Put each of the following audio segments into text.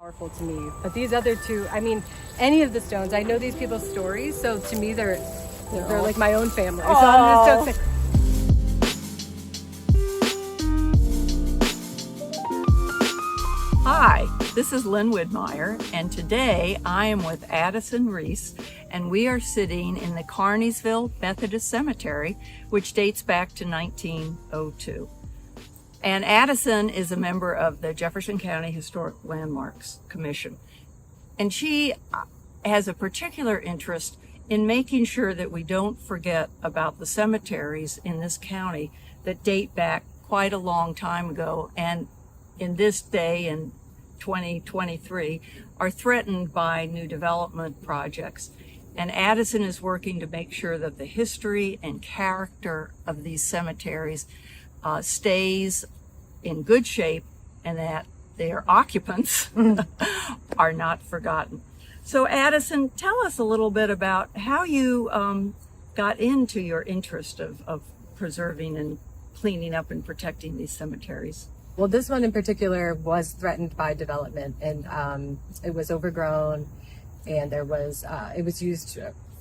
powerful to me. But these other two, I mean, any of the stones, I know these people's stories, so to me they're like my own family. So I'm just so excited. Hi, this is Lynn Widmeyer, and today I am with Addison Reese, and we are sitting in the Carneysville Methodist Cemetery, which dates back to 1902. And Addison is a member of the Jefferson County Historic Landmarks Commission. And she has a particular interest in making sure that we don't forget about the cemeteries in this county that date back quite a long time ago, and in this day in 2023 are threatened by new development projects. And Addison is working to make sure that the history and character of these cemeteries stays in good shape and that their occupants are not forgotten. So Addison, tell us a little bit about how you got into your interest of preserving and cleaning up and protecting these cemeteries. Well, this one in particular was threatened by development, and it was overgrown, and there was it was used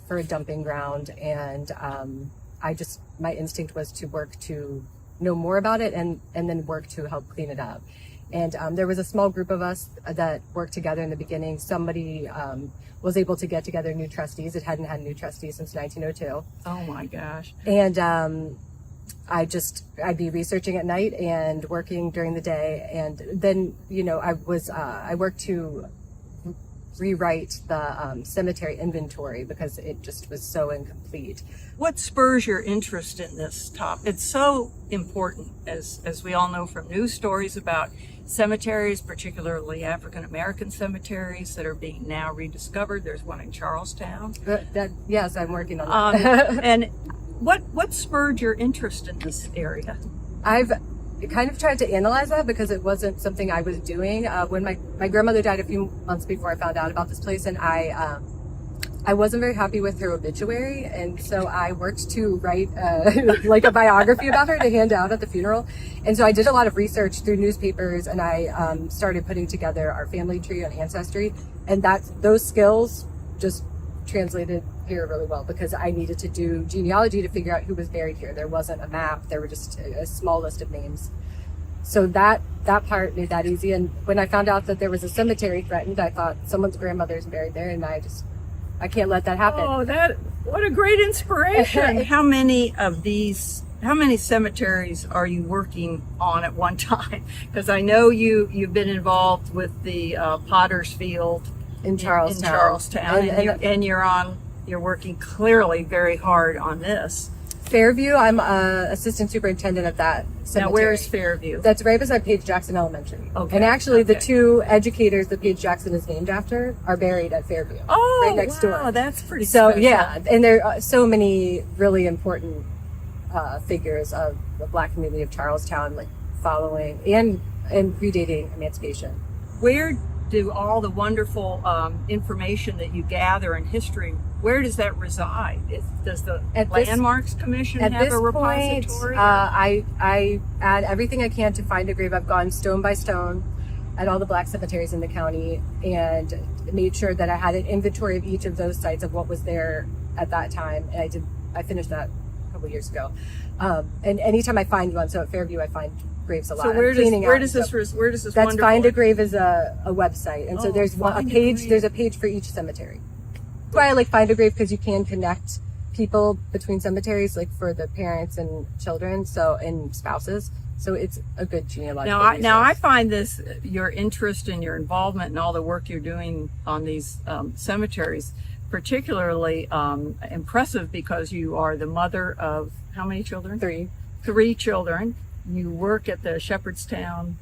for a dumping ground, and my instinct was to work to know more about it and then work to help clean it up. And there was a small group of us that worked together in the beginning. Somebody was able to get together new trustees. It hadn't had new trustees since 1902. Oh my gosh. And I'd be researching at night and working during the day. And then, I worked to rewrite the cemetery inventory because it just was so incomplete. What spurs your interest in this topic? It's so important, as we all know from news stories about cemeteries, particularly African American cemeteries that are being now rediscovered. There's one in Charlestown. Yes, I'm working on that. And what spurred your interest in this area? I've kind of tried to analyze that because it wasn't something I was doing. When my grandmother died a few months before I found out about this place, and I wasn't very happy with her obituary, and so I worked to write like a biography about her to hand out at the funeral. And so I did a lot of research through newspapers, and I started putting together our family tree on Ancestry, and those skills just translated here really well because I needed to do genealogy to figure out who was buried here. There wasn't a map, there were just a small list of names. So that part made that easy. And when I found out that there was a cemetery threatened, I thought someone's grandmother's buried there, and I can't let that happen. Oh, what a great inspiration. How many cemeteries are you working on at one time? Because I know you've been involved with the Potter's Field in Charlestown. And you're working clearly very hard on this. Fairview, I'm assistant superintendent of that cemetery. Now, where is Fairview? That's right beside Page Jackson Elementary. Okay. And actually, the two educators that Page Jackson is named after are buried at Fairview. Oh, right next door. Wow, that's pretty So, special. yeah, and there are so many really important figures of the Black community of Charlestown, like following and predating emancipation. Where do all the wonderful information that you gather in history, where does that reside? Does the Landmarks Commission have a repository? I add everything I can to find a grave. I've gone stone by stone at all the Black cemeteries in the county and made sure that I had an inventory of each of those sites of what was there at that time. And I finished that a couple years ago. And anytime I find one, so at Fairview I find graves a lot. So where does this that's Find a Grave is a website, and so there's a page. There's a page for each cemetery. That's why I like Find a Grave, because you can connect people between cemeteries, like for the parents and children, and spouses. So it's a good genealogical resource. Now I find your interest and your involvement in all the work you're doing on these cemeteries particularly impressive because you are the mother of how many children? Three children. You work at the Shepherdstown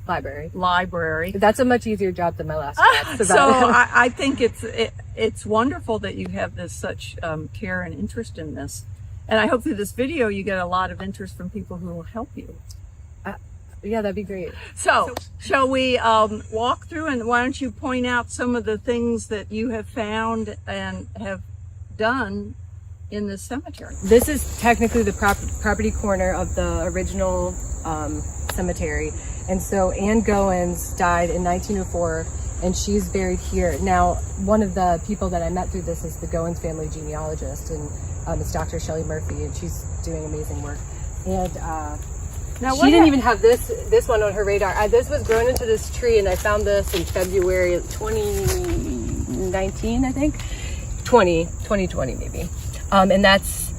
Library. That's a much easier job than my last job. So I think it's wonderful that you have such care and interest in this. And I hope through this video you get a lot of interest from people who will help you. Yeah, that'd be great. So shall we walk through, and why don't you point out some of the things that you have found and have done in this cemetery? This is technically the property corner of the original cemetery. And so Ann Goins died in 1904, and she's buried here. Now, one of the people that I met through this is the Goins family genealogist, and it's Dr. Shelley Murphy, and she's doing amazing work. And Now, she didn't even have this one on her radar. This was grown into this tree, and I found this in February 2019, I think. 2020 maybe. And that's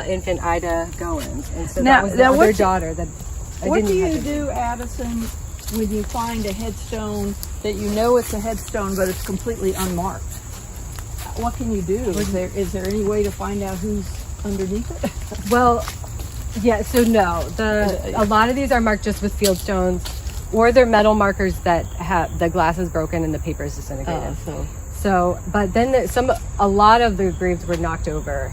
infant Ida Goins. And so that was the other daughter that I What didn't do have you to do, Addison, when you find a headstone that you know it's a headstone, but it's completely unmarked? What can you do? Is there any way to find out who's underneath it? Well, yeah, so no. A lot of these are marked just with field stones, or they're metal markers that have the glass is broken and the paper is disintegrated. So, but then a lot of the graves were knocked over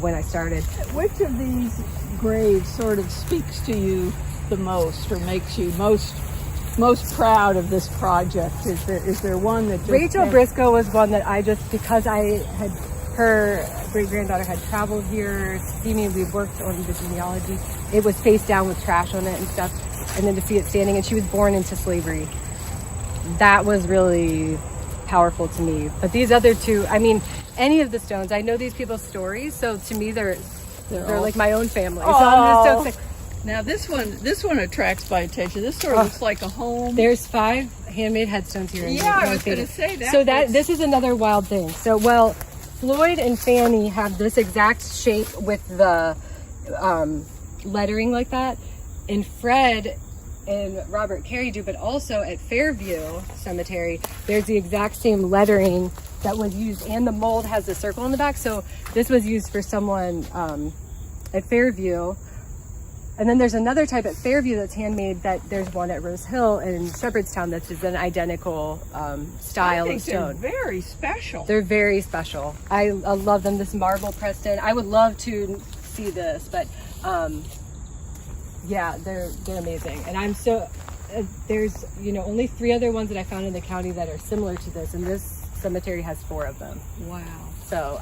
when I started. Which of these graves sort of speaks to you the most, or makes you most proud of this project? Is there one that just Rachel Briscoe was one that because her great-granddaughter had traveled here, see me, we worked on the genealogy. It was face down with trash on it and stuff, and then to see it standing, and she was born into slavery. That was really powerful to me. But these other two, I mean, any of the stones, I know these people's stories, so to me they're like my own family. So I'm just so excited. Now this one attracts my attention. This sort of looks like a home. There's 5 handmade headstones here. I was going to say that. So this is another wild thing. So Floyd and Fanny have this exact shape with the lettering like that, and Fred and Robert Carey do, but also at Fairview Cemetery, there's the exact same lettering that was used, and the mold has the circle in the back. So this was used for someone at Fairview. And then there's another type at Fairview that's handmade, that there's one at Rose Hill in Shepherdstown that's just an identical style of stone. They're very special. They're very special. I love them. This marble pressed in. I would love to see this, but yeah, they're amazing. And I'm so there's only 3 other ones that I found in the county that are similar to this, and this cemetery has 4 of them. Wow. So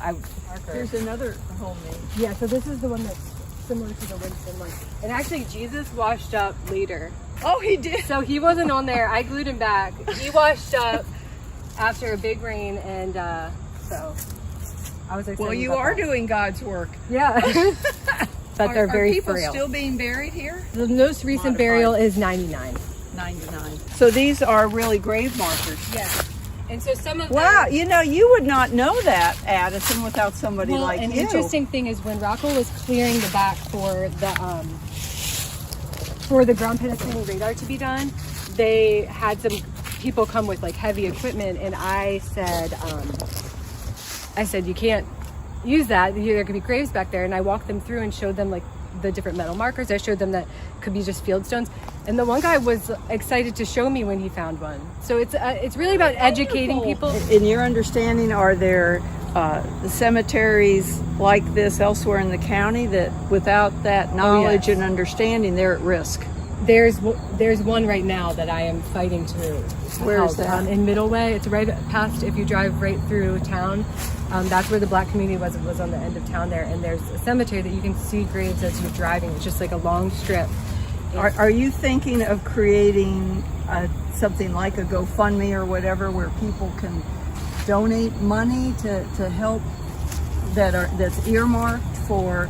Here's another homemade. Yeah. So this is the one that's similar to the Winston one. And actually, Jesus washed up later. Oh, he did? So he wasn't on there. I glued him back. He washed up after a big rain, and so I was excited. Well, you are doing God's work. Yeah. But they're very Are people frail. still being buried here? The most recent burial is 99. 99. So these are really grave markers. Yes. And so some of Wow, them, you would not know that, Addison, without somebody like an you. interesting thing is when Rockwell was clearing the back for the ground penetrating radar to be done, they had some people come with like heavy equipment, and I said you can't use that. There could be graves back there, and I walked them through and showed them like the different metal markers. I showed them that could be just field stones, and the one guy was excited to show me when he found one. So it's really about educating people. In your understanding, are there the cemeteries like this elsewhere in the county that without that knowledge and understanding, they're at risk? There's one right now that I am fighting to Where help. is that? In Middleway. It's right past, if you drive right through town. That's where the Black community was. It was on the end of town there, and there's a cemetery that you can see graves as you're driving. It's just like a long strip. Are you thinking of creating something like a GoFundMe or whatever, where people can donate money to help that's earmarked for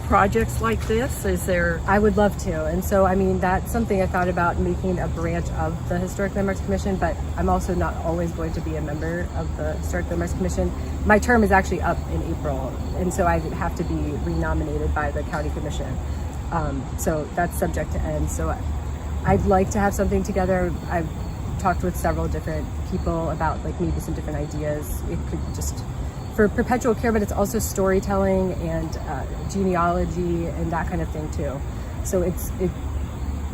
projects like this? Is there? I would love to, and so I mean that's something I thought about, making a branch of the Historic Landmarks Commission. But I'm also not always going to be a member of the Historic Landmarks Commission. My term is actually up in April, and so I have to be renominated by the county commission. So that's subject to end. So I'd like to have something together. I've talked with several different people about like maybe some different ideas. It could just for perpetual care, but it's also storytelling and genealogy and that kind of thing too. So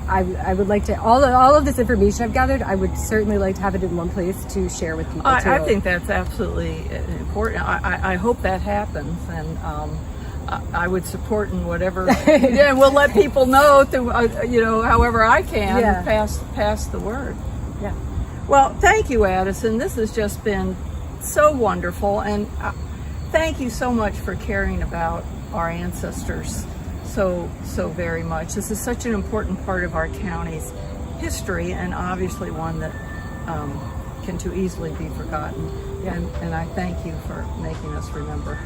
I would like to, all of this information I've gathered, I would certainly like to have it in one place to share with people too. I think that's absolutely important. I hope that happens, and I would support in whatever. Yeah, we'll let people know through, however I can pass the word. Yeah. Well, thank you, Addison. This has just been so wonderful, and thank you so much for caring about our ancestors so very much. This is such an important part of our county's history, and obviously one that can too easily be forgotten. And I thank you for making us remember.